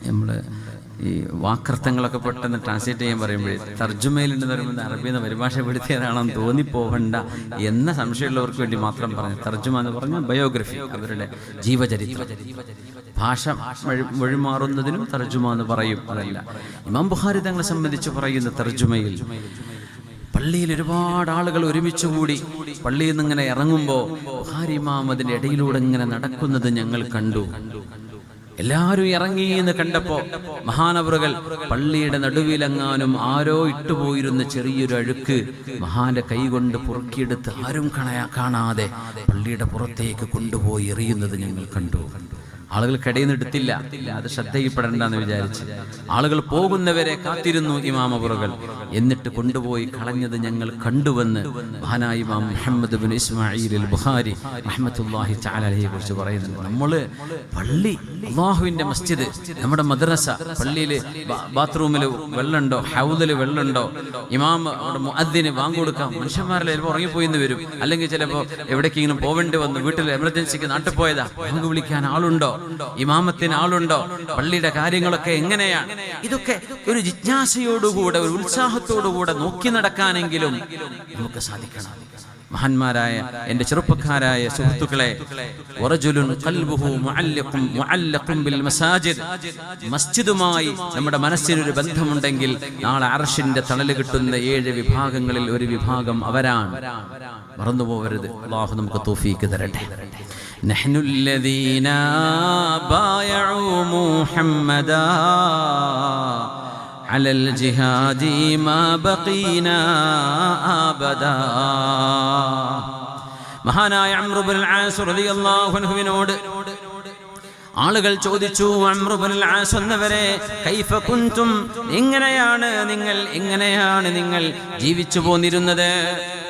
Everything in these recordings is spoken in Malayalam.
നമ്മൾ ഈ വാക്കർത്ഥങ്ങളൊക്കെ പെട്ടെന്ന് ട്രാൻസ്ലേറ്റ് ചെയ്യാൻ പറയുമ്പോഴേ തർജുമയിലുണ്ടെന്ന് പറയുമ്പോൾ അറബിയിൽ നിന്ന് പരിഭാഷപ്പെടുത്തിയതാണെന്ന് തോന്നിപ്പോകണ്ട എന്ന സംശയമുള്ളവർക്ക് വേണ്ടി മാത്രം പറഞ്ഞു. തർജുമ എന്ന് പറഞ്ഞാൽ ബയോഗ്രഫി, അവരുടെ ജീവചരിത്രം. ഭാഷ വഴിമാറുന്നതിനും തർജുമ എന്ന് പറയും. അതല്ല, ഇമാം ബുഖാരി തങ്ങളെ സംബന്ധിച്ച് പറയുന്ന തർജുമയിൽ പള്ളിയിൽ ഒരുപാട് ആളുകൾ ഒരുമിച്ച് കൂടി പള്ളിയിൽ നിന്ന് ഇങ്ങനെ ഇറങ്ങുമ്പോൾ ബുഖാരി ഇമാം അതിൻ്റെ ഇടയിലൂടെ ഇങ്ങനെ നടക്കുന്നത് ഞങ്ങൾ കണ്ടു. എല്ലാവരും ഇറങ്ങി എന്ന് കണ്ടപ്പോൾ മഹാനവറുകൾ പള്ളിയുടെ നടുവിലെങ്ങാനും ആരോ ഇട്ടുപോയിരുന്ന ചെറിയൊരു അഴുക്ക് മഹാന്റെ കൈകൊണ്ട് പൊറുക്കിയെടുത്ത് ആരും കാണാതെ പള്ളിയുടെ പുറത്തേക്ക് കൊണ്ടുപോയി എറിയുന്നത് ഞങ്ങൾ കണ്ടു. ആളുകൾ കടയിൽ നിന്ന് എടുത്തില്ല, അത് ശ്രദ്ധയിൽപ്പെടണ്ടെന്ന് വിചാരിച്ച് ആളുകൾ പോകുന്നവരെ കാത്തിരുന്നു ഇമാം അവറുകൾ. എന്നിട്ട് കൊണ്ടുപോയി കളഞ്ഞത് ഞങ്ങൾ കണ്ടുവെന്ന് മഹാനായ ഇമാം മുഹമ്മദ് ബിൻ ഇസ്മാഈൽ അൽ ബുഖാരി റഹ്മത്തുള്ളാഹി തആല അലൈഹിയെ കുറിച്ച് പറയുന്നുണ്ട്. നമ്മൾ പള്ളി, അല്ലാഹുവിൻ്റെ മസ്ജിദ്, നമ്മുടെ മദ്രസ, പള്ളിയിൽ ബാത്റൂമിൽ വെള്ളമുണ്ടോ, ഹൗദിൽ വെള്ളമുണ്ടോ, ഇമാം അവിടെ മുഅദ്ദിന് ബാങ്ക് കൊടുക്കാം. മനുഷ്യന്മാരെല്ലാം ചിലപ്പോൾ ഉറങ്ങിപ്പോയി എന്ന് വരും, അല്ലെങ്കിൽ ചിലപ്പോൾ എവിടേക്കെങ്കിലും പോവേണ്ടി വന്നു, വീട്ടിൽ എമർജൻസിക്ക് നാട്ടിൽ പോയതാ, ബാങ്ക് വിളിക്കാൻ ആളുണ്ടോ, ഇമാമത്തിന് ആളുണ്ടോ, പള്ളിയുടെ കാര്യങ്ങളൊക്കെ എങ്ങനെയാണ്, ഇതൊക്കെ ഒരു ജിജ്ഞാസയോടുകൂടെ ഒരു ഉത്സാഹത്തോടുകൂടെ നോക്കി നടക്കാനെങ്കിലും നമുക്ക് സാധിക്കണം. മഹാന്മാരായ എൻ്റെ ചെറുപ്പക്കാരായ സുഹൃത്തുക്കളെ, വറജുലുൻ ഖൽബുഹു മുഅല്ലഖുൻ ബിൽ മസാജിദ്, മസ്ജിദുമായി നമ്മുടെ മനസ്സിനൊരു ബന്ധമുണ്ടെങ്കിൽ നാളെ അർശിന്റെ തണല് കിട്ടുന്ന 7 വിഭാഗങ്ങളിൽ ഒരു വിഭാഗം അവരാണ്. മറന്നുപോകരുത്. അല്ലാഹു നമുക്ക് തൗഫീഖ് തരട്ടെ. നഹ്നു الذين بايعوا محمدا على الجهاد ما بقينا أبدا. മഹാനായ അംർ ഇബ്നുൽ ആസ് റളിയല്ലാഹു അൻഹുവിനോട് ആളുകൾ ചോദിച്ചു, അംർ ഇബ്നുൽ ആസ് എന്നവരെ, കൈഫ കുൻതും, എങ്ങനെയാണ് നിങ്ങൾ ജീവിച്ചു പോന്നിരുന്നത്?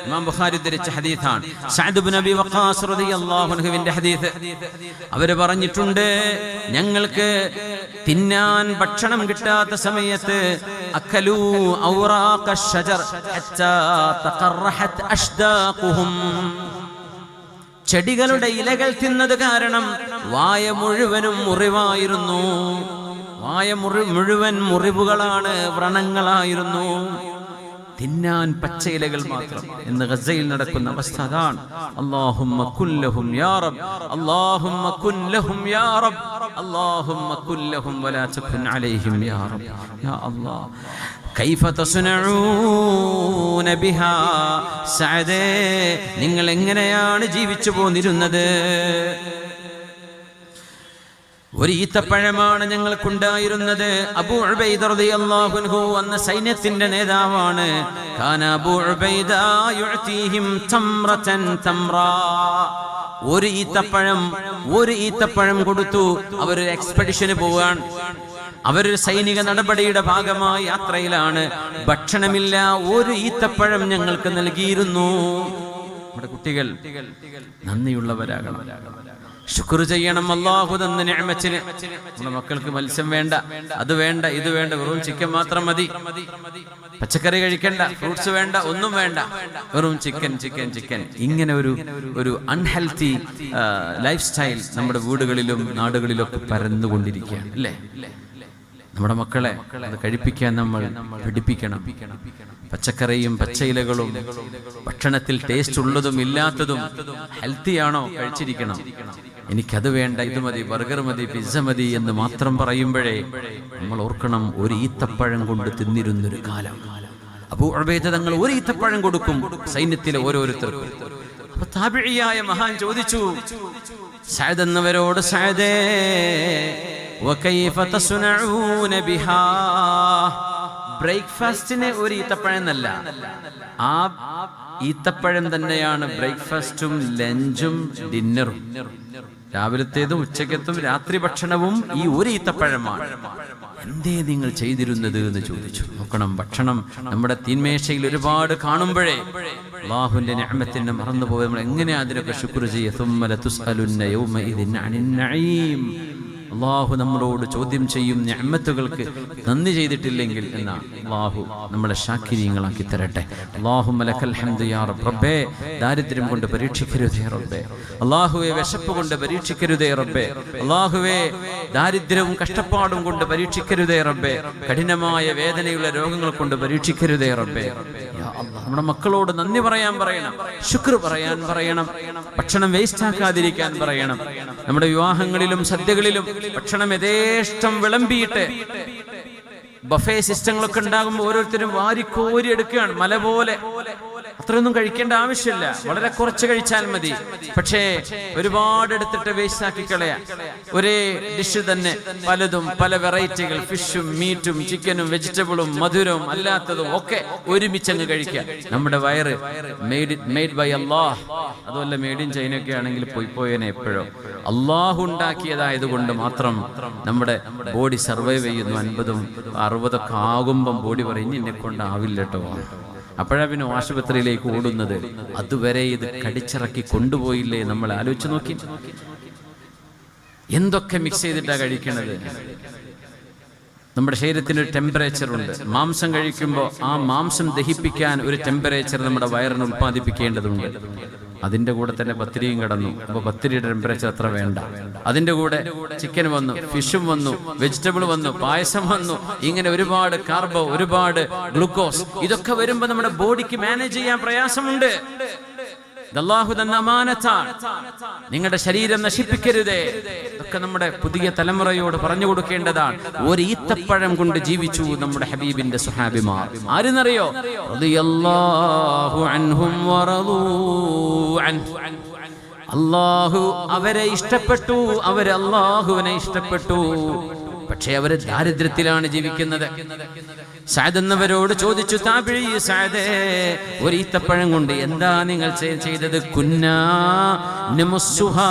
ഇമാം ബുഖാരി ഉദ്ധരിച്ച ഹദീസാണ്. സഅദ് ഇബ്നു അബി വഖാസ് റളിയല്ലാഹു അൻഹുവിന്റെ ഹദീസ്. അവർ പറഞ്ഞിട്ടുണ്ട്, ഞങ്ങൾക്ക് തിന്നാൻ ഭക്ഷണം കിട്ടാത്ത സമയത്ത് അക്കലൂ ഔറാഖ അഷ്ജർ ഹത്താ തഖറഹത് അഷ്ദാഖുഹും, ചെടികളുടെ ഇലകൾ തിന്നത് കാരണം വായ മുഴുവനും മുറിവായിരുന്നു. വായ മുഴുവൻ മുറിവുകളാണ്, വ്രണങ്ങളായിരുന്നു. തിന്നാൻ പച്ചയിലകൾ മാത്രം. ഇന്ന് ഗസയിൽ നടക്കുന്ന അവസ്ഥ അതാണ്. അല്ലാഹുമ്മ കുല്ലഹും യാ റബ്ബ്, അല്ലാഹുമ്മ കുല്ലഹും യാ റബ്ബ്, അല്ലാഹുമ്മ കുല്ലഹും വലാ തകുൻ അലൈഹിം യാ റബ്ബ്, യാ അല്ലാഹ്. കൈഫ തസ്നഊന ബിഹാ, സഅദേ, നിങ്ങൾ എങ്ങനെയാണ് ജീവിച്ചു പോന്നിരുന്നത്? ഒരു ഈത്തപ്പഴമാണ് ഞങ്ങൾക്കുണ്ടായിരുന്നത്. അബൂ ഉബൈദ റളിയല്ലാഹു അൻഹു അന്ന് സൈന്യത്തിന്റെ നേതാവാണ്. കാന അബൂ ഉബൈദ യുഅതീഹിം തംറതൻ തംറാ, ഒരു ഈത്തപ്പഴം കൊടുത്തു. അവർ എക്സ്പെഡിഷന് പോവാൻ, അവരൊരു സൈനിക നടപടിയുടെ ഭാഗമായി യാത്രയിലാണ്. ഭക്ഷണമില്ല, ഒരു ഈത്തപ്പഴം ഞങ്ങൾക്ക് നൽകിയിരുന്നു. നമ്മുടെ കുട്ടികൾ നന്ദിയുള്ളവരാകണം, ശുക്ർ ചെയ്യണം അല്ലാഹു തന്ന നിഅമത്തിന്. നമ്മുടെ മക്കൾക്ക് മത്സ്യം വേണ്ട, അത് വേണ്ട, ഇത് വേണ്ട, വെറും ചിക്കൻ മാത്രം മതി, പച്ചക്കറി കഴിക്കണ്ട, ഫ്രൂട്ട്സ് വേണ്ട, ഒന്നും വേണ്ട, വെറും ചിക്കൻ. ഇങ്ങനെ ഒരു അൺഹെൽത്തി ലൈഫ് സ്റ്റൈൽ നമ്മുടെ വീടുകളിലും നാടുകളിലൊക്കെ പരന്നുകൊണ്ടിരിക്കുകയാണ്, അല്ലേ? നമ്മുടെ മക്കളെ അത് കഴിപ്പിക്കാൻ നമ്മൾ പഠിപ്പിക്കണം. പച്ചക്കറിയും പച്ചയിലകളും ഭക്ഷണത്തിൽ ടേസ്റ്റ് ഉള്ളതും ഇല്ലാത്തതും ഹെൽത്തിയാണോ കഴിച്ചിരിക്കണം. എനിക്കത് വേണ്ട, ഇത് മതി, ബർഗർ മതി, പിസ്സ മതി എന്ന് മാത്രം പറയുമ്പോഴേ നമ്മൾ ഓർക്കണം, ഒരു ഈത്തപ്പഴം കൊണ്ട് തിന്നിരുന്നൊരു കാലം. അബൂ ഉബൈദ തങ്ങൾ ഒരു ഈത്തപ്പഴം കൊടുക്കും സൈന്യത്തിലെ ഓരോരുത്തർക്കും. അപ്പൊ താബിഈയായ മഹാൻ ചോദിച്ചു സഅദ് എന്നവരോട്, സഅദേ വകൈഫ തസ്നഊന ബിഹാ, ബ്രേക്ക്ഫാസ്റ്റിന് ഒരു ഈത്തപ്പഴം എന്നല്ല, ആ ഈത്തപ്പഴം തന്നെയാണ് ബ്രേക്ക്ഫാസ്റ്റും ലഞ്ചും ഡിന്നറും. രാവിലത്തേതും ഉച്ചക്കത്തും രാത്രി ഭക്ഷണവും ഈ ഒരു ഈത്തപ്പഴമാണ്. എന്തേ നിങ്ങൾ ചെയ്തിരുന്നത് എന്ന് ചോദിച്ചു. നോക്കണം, ഭക്ഷണം നമ്മുടെ തീന്മേശയിൽ ഒരുപാട് കാണുമ്പോഴേ അല്ലാഹുവിന്റെ നിഅമത്തിനെ മറന്നുപോയി നമ്മൾ എങ്ങനെയാ അതിനൊക്കെ ശുക്ർ ചെയ്യുക? സുമ്മ ലതുസ്അലുന്ന യൗമഇദിൻ അനിൻ നഈം, അള്ളാഹു നമ്മളോട് ചോദ്യം ചെയ്യും നിഅമത്തുകൾക്ക് നന്ദി ചെയ്തിട്ടില്ലെങ്കിൽ എന്നാണ്. അള്ളാഹു നമ്മളെ ശാക്കിരീങ്ങളാക്കി തരട്ടെ. അല്ലാഹുമ്മ ലക്കൽ ഹംദു യാ റബ്ബ്. റബ്ബേ, ദാരിദ്ര്യം കൊണ്ട് പരീക്ഷിക്കരുതേ റബ്ബേ. അള്ളാഹുവേ, വിശപ്പ് കൊണ്ട് പരീക്ഷിക്കരുതേ റബ്ബേ. അള്ളാഹുവേ, ദാരിദ്ര്യവും കഷ്ടപ്പാടും കൊണ്ട് പരീക്ഷിക്കരുതേ റബ്ബേ. കഠിനമായ വേദനയുള്ള രോഗങ്ങൾ കൊണ്ട് പരീക്ഷിക്കരുതേ റബ്ബേ. നമ്മുടെ മക്കളോട് നന്ദി പറയാൻ പറയണം, ശുക്ർ പറയാൻ പറയണം, ഭക്ഷണം വേസ്റ്റ് ആക്കാതിരിക്കാൻ പറയണം. നമ്മുടെ വിവാഹങ്ങളിലും സദ്യകളിലും ഭക്ഷണം യഥേഷ്ടം വിളമ്പിയിട്ട് ബഫേ സിസ്റ്റങ്ങളൊക്കെ ഉണ്ടാകുമ്പോൾ ഓരോരുത്തരും വാരിക്കോരി എടുക്കുകയാണ് മല പോലെ. അത്രയൊന്നും കഴിക്കേണ്ട ആവശ്യമില്ല, വളരെ കുറച്ച് കഴിച്ചാൽ മതി. പക്ഷേ ഒരുപാട് എടുത്തിട്ട് വേസ്റ്റ് ആക്കി കളയാം. ഒരേ ഡിഷ് തന്നെ പലതും, പല വെറൈറ്റികൾ, ഫിഷും മീറ്റും ചിക്കനും വെജിറ്റബിളും മധുരവും അല്ലാത്തതും ഒക്കെ ഒരുമിച്ചങ്ങ് കഴിക്കുക. നമ്മുടെ വയറ് മെയ്ഡ് ബൈ അല്ലാഹ്. അതുമല്ല മെയ്ഡ് ഇൻ ചൈനയൊക്കെ ആണെങ്കിൽ പോയേനെ. എപ്പോഴോ അള്ളാഹു ഉണ്ടാക്കിയതായത് കൊണ്ട് മാത്രം നമ്മുടെ ബോഡി സർവൈവ് ചെയ്യുന്നു. 50ഉം 60ഒക്കെ ആകുമ്പം ബോഡി പറയും എന്നെ കൊണ്ടാവില്ല കേട്ടോ. അപ്പോഴാ പിന്നെ ആശുപത്രിയിലേക്ക് ഓടുന്നത്. അതുവരെ ഇത് കടിച്ചിറക്കി കൊണ്ടുപോയില്ലേ? നമ്മൾ ആലോചിച്ച് നോക്കി, എന്തൊക്കെ മിക്സ് ചെയ്തിട്ടാണ് കഴിക്കണത്. നമ്മുടെ ശരീരത്തിന് ഒരു ടെമ്പറേച്ചർ ഉണ്ട്. മാംസം കഴിക്കുമ്പോൾ ആ മാംസം ദഹിപ്പിക്കാൻ ഒരു ടെമ്പറേച്ചർ നമ്മുടെ വയറിന് ഉൽപ്പാദിപ്പിക്കേണ്ടതുണ്ട്. അതിൻ്റെ കൂടെ തന്നെ പത്തിരിയും കിടന്നു. അപ്പോൾ പത്തിരിയുടെ ടെമ്പറേച്ചർ അത്ര വേണ്ട. അതിൻ്റെ കൂടെ ചിക്കൻ വന്നു, ഫിഷും വന്നു, വെജിറ്റബിൾ വന്നു, പായസം വന്നു. ഇങ്ങനെ ഒരുപാട് കാർബോ, ഒരുപാട് ഗ്ലൂക്കോസ്, ഇതൊക്കെ വരുമ്പോൾ നമ്മുടെ ബോഡിക്ക് മാനേജ് ചെയ്യാൻ പ്രയാസമുണ്ട്. അല്ലാഹു തന്ന അമാനത്താണ്. നിങ്ങളുടെ ശരീരം നശിപ്പിക്കരുതേ. ഇതൊക്കെ നമ്മുടെ പുതിയ തലമുറയോട് പറഞ്ഞു കൊടുക്കേണ്ടതാണ്. ഒരു ഈത്തപ്പഴം കൊണ്ട് ജീവിച്ചു നമ്മുടെ ഹബീബിന്റെ സ്വഹാബിമാർ. ആരെന്നറിയോ? റളിയല്ലാഹു അൻഹും വറളൂ അൻഹു. അല്ലാഹു അവരെ ഇഷ്ടപ്പെട്ടു, അവര് അല്ലാഹുവിനെ ഇഷ്ടപ്പെട്ടു. പക്ഷേ അവര് ദാരിദ്ര്യത്തിലാണ് ജീവിക്കുന്നത്. സഅദ് എന്നവരോട് ചോദിച്ചു, താബിഈ സഅദേ, ഒരു ഈത്തപ്പഴം കൊണ്ട് എന്താ നിങ്ങൾ ചെയ്തത്? കുന്നാ നമുസ്സുഹാ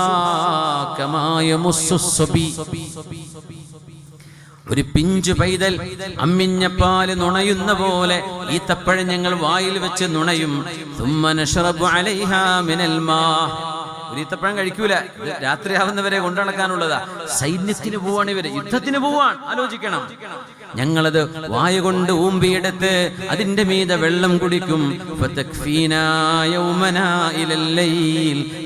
കമാ യമുസ്സുസ് സബി. ഒരു പിഞ്ചു പൈതൽ അമ്മിഞ്ഞ പാല് നുണയുന്ന പോലെ ഈത്തപ്പഴം ഞങ്ങൾ വായിൽ വെച്ച് നുണയും. തുമ്മ നശ്റബു അലൈഹാ മിനൽ മാ. ഒരു ഈത്തപ്പഴം കഴിക്കൂല, രാത്രിയാവുന്നവരെ കൊണ്ടു നടക്കാനുള്ളതാ. സൈന്യത്തിന് പോവാണ് ഇവര്, യുദ്ധത്തിന് പോവാൻ. ആലോചിക്കണം. ഞങ്ങളത് വായ കൊണ്ട് ഊമ്പിയെടുത്ത് അതിന്റെ മീതെ വെള്ളം കുടിക്കും.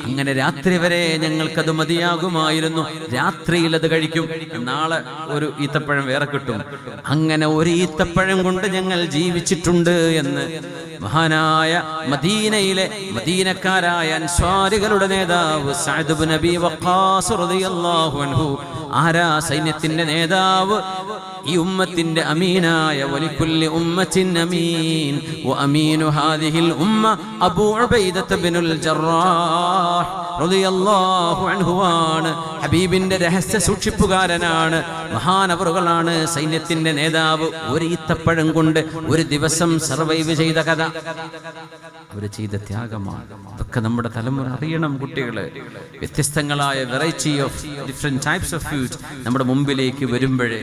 അങ്ങനെ രാത്രി വരെ ഞങ്ങൾക്കത് മതിയാകുമായിരുന്നു. രാത്രിയിൽ അത് കഴിക്കും, നാളെ ഒരു ഈത്തപ്പഴം വേറെ കിട്ടും. അങ്ങനെ ഒരു ഈത്തപ്പഴം കൊണ്ട് ഞങ്ങൾ ജീവിച്ചിട്ടുണ്ട് എന്ന് മഹാനായ മദീനയിലെ മദീനക്കാരായ അൻസ്വാരികളുടെ നേതാവ് സഅദ് ഇബ്നു അബീ വഖാസ് റളിയല്ലാഹു അൻഹു. ആരാ? സൈന്യത്തിന്റെ നേതാവ്, ഈ ഉമ്മത്തിന്റെ അമീനായ വലിക്കുല്ലി ഉമ്മത്തിൻ അമീൻ വ അമീനു ഹാദിഹിൽ ഉമ്മ അബൂ ഉബൈദത്ത് ഇബ്നുൽ ജറാഹ് റളിയല്ലാഹു അൻഹു ആണ്. ഹബീബിന്റെ രഹസ്യ സൂക്ഷിപ്പുകാരനാണ്, മഹാനവറുകളാണ്, സൈന്യത്തിന്റെ നേതാവ്. ഒരു ഈത്തപ്പഴം കൊണ്ട് ഒരു ദിവസം സർവൈവ് ചെയ്ത കഥ, അവര് ചെയ്ത ത്യാഗമാണ്. അതൊക്കെ നമ്മുടെ തലമുറ അറിയണം. കുട്ടികള് വ്യത്യസ്തങ്ങളായ variety of different types of food നമ്മുടെ മുമ്പിലേക്ക് വരുമ്പോഴേ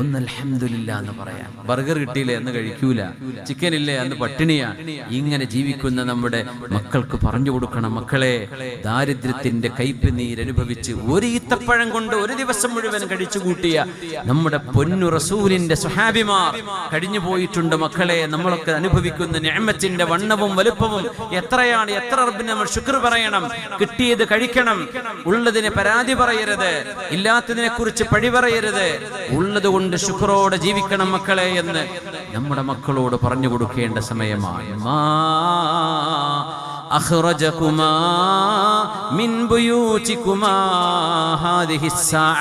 ഒന്ന് അൽഹംദുലില്ലാ എന്ന് പറയാം. ബർഗർ കിട്ടിയില്ലേ എന്ന് കഴിക്കൂല, ചിക്കൻ ഇല്ലേ അന്ന് പട്ടിണിയാണ്. ഇങ്ങനെ ജീവിക്കുന്ന നമ്മുടെ മക്കൾക്ക് പറഞ്ഞു കൊടുക്കണം, മക്കളെ, ദാരിദ്ര്യത്തിന്റെ കയ്പ് നീരനുഭവിച്ച് ഒരു ഈത്തപ്പഴം കൊണ്ട് ഒരു ദിവസം മുഴുവൻ കഴിച്ചു കൂട്ടിയ നമ്മുടെ പൊന്നു റസൂലിന്റെ സ്വഹാബിമാർ കഴിഞ്ഞു പോയിട്ടുണ്ട്. മക്കളെ, നമ്മളൊക്കെ അനുഭവിക്കുന്ന നിഅമത്തിന്റെ വണ്ണവും വലുപ്പവും എത്രയാണ്! എത്ര റബ്ബിന് നമ്മൾ ശുക്ർ പറയണം. കിട്ടിയത് കഴിക്കണം, ഉള്ളതിനെ പരാതി പറയരുത്, ഇല്ലാത്തതിനെ കുറിച്ച് പഴി പറയരുത്, ഉള്ളത് കൊണ്ട് ശുക്രോടെ ജീവിക്കണം മക്കളെ എന്ന് നമ്മുടെ മക്കളോട് പറഞ്ഞു കൊടുക്കേണ്ട സമയമാണ്. അഖ്റജകുമാ മിൻ ബുയൂതികുമാ ഹാദിഹി സ്സാഅ.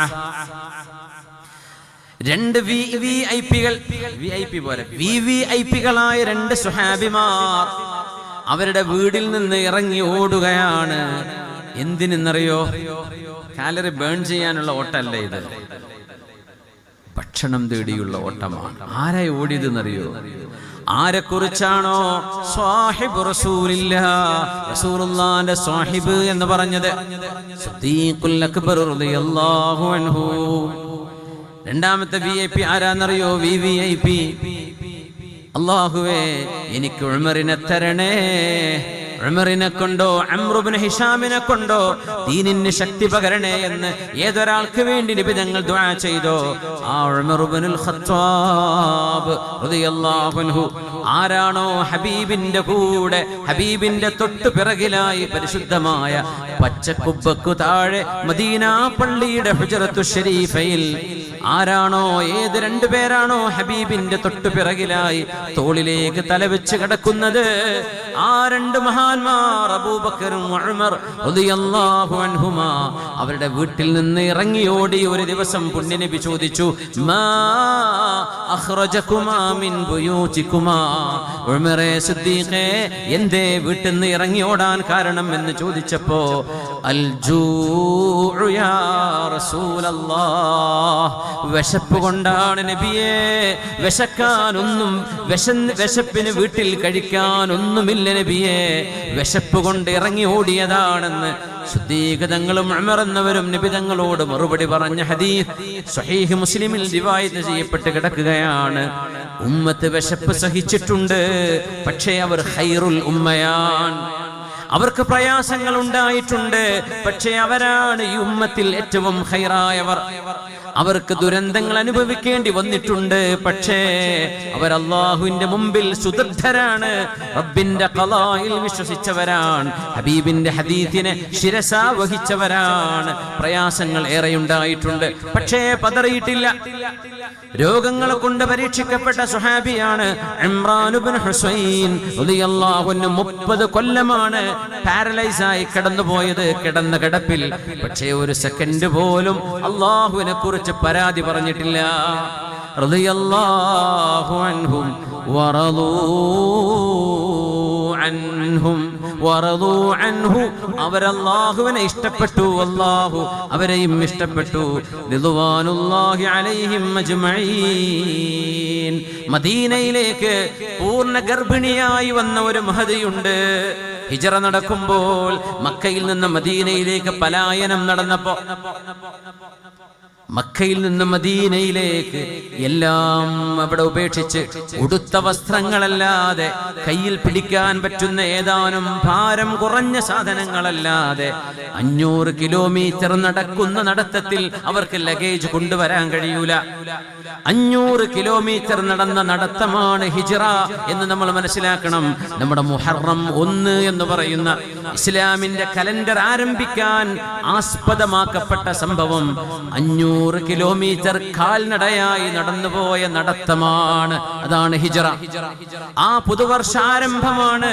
രണ്ട് വിഐപികളായ രണ്ട് സുഹാബിമാർ അവരുടെ വീടിൽ നിന്ന് ഇറങ്ങി ഓടുകയാണ്. എന്തിനെന്നറിയോ? കാലറി ബേൺ ചെയ്യാനുള്ള ഓട്ടമല്ല ഇത്, ഭക്ഷണം തേടിയുള്ള ഓട്ടമാണ്. ആരായി ഓടിയതെന്നറിയോ? ആരെക്കുറിച്ചാണോ? സ്വാഹിബ് റസൂലുള്ളാഹിന്റെ സ്വാഹിബ് എന്ന് പറഞ്ഞത് സിദ്ദീഖുൽ അക്ബർ റളിയല്ലാഹു അൻഹു. രണ്ടാമത്തെ വിഐപി ആരാന്നറിയോ? വിഐപി. അല്ലാഹുവേ, എനിക്ക് ഉമറിനെ തരണേ, ഉമറിനെ കൊണ്ടോ അംർ ഇബ്നു ഹിഷാമിനെ കൊണ്ടോ ദീനിന് ശക്തി പകരണേ എന്ന് ഏതൊരാൾക്ക് വേണ്ടി നബി തങ്ങൾ ദുആ ചെയ്തോ ആ ഉമർ ഇബ്നുൽ ഖത്താബ് റളിയല്ലാഹു അൻഹു ആരാണോ ഹബീബിന്റെ കൂടെ ഹബീബിന്റെ തൊട്ടു പിറകിലായി പരിശുദ്ധമായ പച്ചക്കുബ്ബക്കു താഴെ മദീന പള്ളിയുടെ ഹുജറത്തു ശരീഫയിൽ ആരാണോ ഏത് രണ്ടുപേരാണോ ഹബീബിന്റെ തൊട്ടു പിറകിലായി തോളിലേക്ക് തലവെച്ച് കിടക്കുന്നത് ആ രണ്ട് മഹാന്മാർ അബൂബക്കറും ഉമർ റളിയല്ലാഹു അൻഹുമാ അവരുടെ വീട്ടിൽ നിന്ന് ഇറങ്ങിയോടി ഒരു ദിവസം പുണ്യനബി ചോദിച്ചു മാ അഖ്റജകുമാ മിൻ ബുയൂതികുമാ ഉമറേ സിദ്ദീഖേ എന്തേ വീട്ടിൽ നിന്ന് ഇറങ്ങി ഓടാൻ കാരണം എന്ന് ചോദിച്ചപ്പോ അൽ ജൂഉ യാ റസൂലല്ലാഹ് വിശപ്പ് കൊണ്ടാണ് നബിയേ വിശക്കാനൊന്നും വിശപ്പിന് വീട്ടിൽ കഴിക്കാനൊന്നുമില്ല നബിയേ വിശപ്പ് കൊണ്ട് ഇറങ്ങി ഓടിയതാണെന്ന് സുദ്ദീഖതങ്ങളും ഉമർ എന്നവരും നബി തങ്ങളോട് മറുപടി പറഞ്ഞ ഹദീസ് സ്വഹീഹ് മുസ്ലിമിൽ റിവായത്ത് ചെയ്യപ്പെട്ട് കിടക്കുകയാണ്. ഉമ്മത്ത് വിശപ്പ് സഹിച്ചിട്ടുണ്ട്, പക്ഷേ അവർ ഖൈറുൽ ഉമ്മയാൻ. അവർക്ക് പ്രയാസങ്ങൾ ഉണ്ടായിട്ടുണ്ട്, പക്ഷേ അവരാണ് ഈ ഉമ്മത്തിൽ ഏറ്റവും ഖൈറായവർ. അവർക്ക് ദുരന്തങ്ങൾ അനുഭവിക്കേണ്ടി വന്നിട്ടുണ്ട്, പക്ഷേ അവർ അല്ലാഹുവിന്റെ മുമ്പിൽ സുദൃഢരാണ്, റബ്ബിന്റെ ഖളായിൽ വിശ്വസിച്ചവരാണ്, ഹബീബിന്റെ ഹദീസിനെ ശിരസാ വഹിച്ചവരാണ്. പ്രയാസങ്ങൾ ഏറെയുണ്ടായിട്ടുണ്ട്, പക്ഷേ പതറിയിട്ടില്ല. രോഗങ്ങളെ കൊണ്ട് പരീക്ഷിക്കപ്പെട്ട സ്വഹാബിയാണ് ഇമ്രാൻ ഇബ്നു ഹുസൈൻ റളിയല്ലാഹു അൻഹു. 30 കൊല്ലമാണ് പാരലൈസായി കടന്നുപോയത്, കിടന്ന കിടപ്പിൽ. പക്ഷേ ഒരു സെക്കൻഡ് പോലും അല്ലാഹുവിനെ കുറിച്ച് പരാതി പറഞ്ഞിട്ടില്ല. റളിയല്ലാഹു അൻഹും വറളൂ അൻഹും വറളൂ അൻഹു. അവരല്ലാഹുവിനെ ഇഷ്ടപ്പെട്ടു, അല്ലാഹു അവരെയും ഇഷ്ടപ്പെട്ടു. റിദ്വാനുല്ലാഹി അലൈഹിം അജ്മഈൻ. മദീനയിലേക്ക് പൂർണ്ണ ഗർഭിണിയായി വന്ന ഒരു മഹദിയുണ്ട്. ഹിജറ നടക്കുമ്പോൾ മക്കയിൽ നിന്ന് മദീനയിലേക്ക് പലായനം നടന്നപ്പോ, മക്കയിൽ നിന്ന് മദീനയിലേക്ക് എല്ലാം അവിടെ ഉപേക്ഷിച്ച് ഉടുത്ത വസ്ത്രങ്ങളല്ലാതെ കയ്യിൽ പിടിക്കാൻ പറ്റുന്ന ഏതാനും ഭാരം കുറഞ്ഞ സാധനങ്ങളല്ലാതെ 500 കിലോമീറ്റർ നടക്കുന്ന നടത്തത്തിൽ അവർക്ക് ലഗേജ് കൊണ്ടുവരാൻ കഴിയൂല. 500 കിലോമീറ്റർ നടന്ന നടത്തമാണ് ഹിജ്റ എന്ന് നമ്മൾ മനസ്സിലാക്കണം. നമ്മുടെ മുഹറം 1 എന്ന് പറയുന്ന ഇസ്ലാമിന്റെ കലണ്ടർ ആരംഭിക്കാൻ ആസ്പദമാക്കപ്പെട്ട സംഭവം 500 കിലോമീറ്റർ കാൽനടയായി നടന്നുപോയ നടത്തമാണ്. അതാണ് ഹിജ്റ. ആ പുതുവർഷാരംഭമാണ്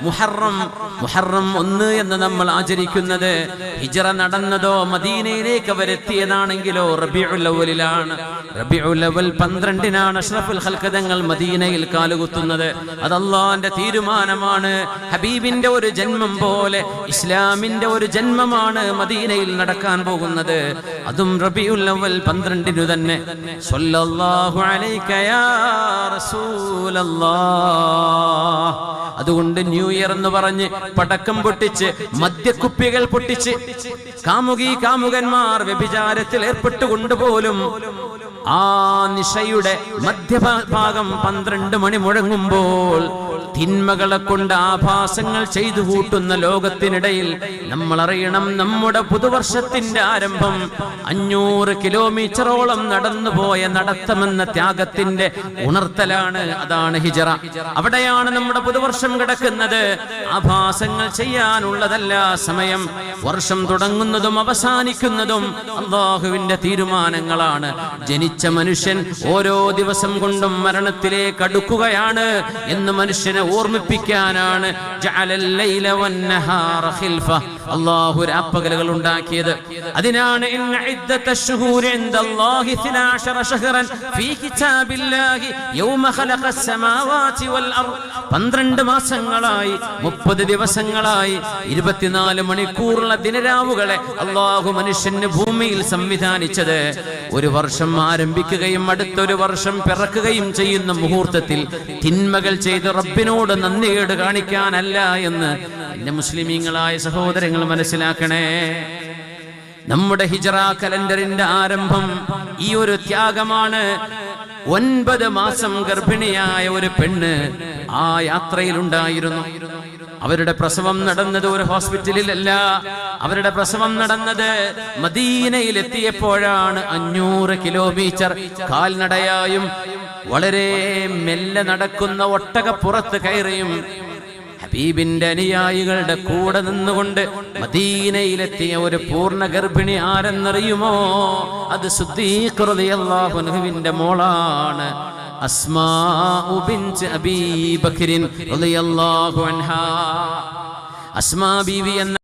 മുഹറം 1 എന്ന് നമ്മൾ ആചരിക്കുന്നത്. ഹിജ്റ നടന്നതോ മദീനയിലേക്ക് അവരെത്തിയതാണെങ്കിലോ റബീഉൽ അവ്വലിലാണ്. റബീഉൽ അവ്വൽ 12-നാണ് അഷ്റഫുൽ ഖൽഖ് തങ്ങൾ മദീനയിൽ കാലുകുത്തുന്നത്. അത് അല്ലാഹുവിന്റെ തീരുമാനമാണ്. ഹബീബിന്റെ ഒരു ജന്മം പോലെ ഇസ്ലാമിന്റെ ഒരു ജന്മമാണ് മദീനയിൽ നടക്കാൻ പോകുന്നത്. അതും റബീഉൽ അവ്വൽ 12 തന്നെ. സ്വല്ലല്ലാഹു അലൈക യാ റസൂലല്ലാഹ്. അതുകൊണ്ട് ന്യൂ ഇയർ എന്ന് പറഞ്ഞ് പടക്കം പൊട്ടിച്ച് മദ്യക്കുപ്പികൾ പൊട്ടിച്ച് കാമുകന്മാർ വ്യഭിചാരത്തിൽ ഏർപ്പെട്ടുകൊണ്ടുപോലും ആ നിശയുടെ മധ്യഭാഗം 12 മണി മുഴങ്ങുമ്പോൾ തിന്മകളെ കൊണ്ട് ആഭാസങ്ങൾ ചെയ്തു കൂട്ടുന്ന ലോകത്തിനിടയിൽ നമ്മൾ അറിയണം, നമ്മുടെ പുതുവർഷത്തിന്റെ ആരംഭം 500 കിലോമീറ്ററോളം നടന്നുപോയ നടത്തമെന്ന ത്യാഗത്തിന്റെ ഉണർത്തലാണ്. അതാണ് ഹിജ്റ. അവിടെയാണ് നമ്മുടെ പുതുവർഷം കിടക്കുന്നത്. ആഭാസങ്ങൾ ചെയ്യാനുള്ളതല്ല സമയം. വർഷം തുടങ്ങുന്നതും അവസാനിക്കുന്നതും അല്ലാഹുവിന്റെ തീരുമാനങ്ങളാണ്. ജനിച്ച മനുഷ്യൻ ഓരോ ദിവസം കൊണ്ടും മരണത്തിലേക്ക് അടുക്കുകയാണ് എന്ന് മനുഷ്യനെ ഓർമ്മിപ്പിക്കാനാണ് അല്ലാഹു രാപ്പകലുകൾ ഉണ്ടാക്കിയത്. അതിനാണ് 12 മാസങ്ങളായി 30 ദിവസങ്ങളായി 24 മണിക്കൂറുള്ള ദിനരാവുകളെ അല്ലാഹു മനുഷ്യന് ഭൂമിയിൽ സംവിധാനിച്ചത്. ഒരു വർഷം ആരംഭിക്കുകയും അടുത്തൊരു വർഷം പിറക്കുകയും ചെയ്യുന്ന മുഹൂർത്തത്തിൽ തിന്മകൾ ചെയ്ത് റബ്ബിനോട് നന്ദികേട് കാണിക്കാനല്ല എന്ന് എന്റെ മുസ്ലിമീങ്ങളായ സഹോദരങ്ങൾ മനസ്സിലാക്കണേ. നമ്മുടെ ഹിജ്റ കലണ്ടറിന്റെ ആരംഭം ഈ ഒരു ത്യാഗമാണ്. 9 മാസം ഗർഭിണിയായ ഒരു പെണ്ണ് ആ യാത്രയിലുണ്ടായിരുന്നു. അവരുടെ പ്രസവം നടന്നത് ഒരു ഹോസ്പിറ്റലിലല്ല, അവരുടെ പ്രസവം നടന്നത് മദീനയിലെത്തിയപ്പോഴാണ്. 500 കിലോമീറ്റർ കാൽനടയായും വളരെ മെല്ലെ നടക്കുന്ന ഒട്ടകപ്പുറത്ത് കയറിയും ഹബീബിന്റെ അനുയായികളുടെ കൂടെ നിന്നുകൊണ്ട് മദീനയിലെത്തിയ ഒരു പൂർണ്ണ ഗർഭിണി ആരെന്നറിയുമോ? അത് സിദ്ദീഖ് റളിയല്ലാഹു അൻഹുവിന്റെ മോളാണ്, അസ്മാഉ ബിൻത് അബീ ബക്ർ റളിയല്ലാഹു അൻഹാ. അസ്മാ ബീവി എന്ന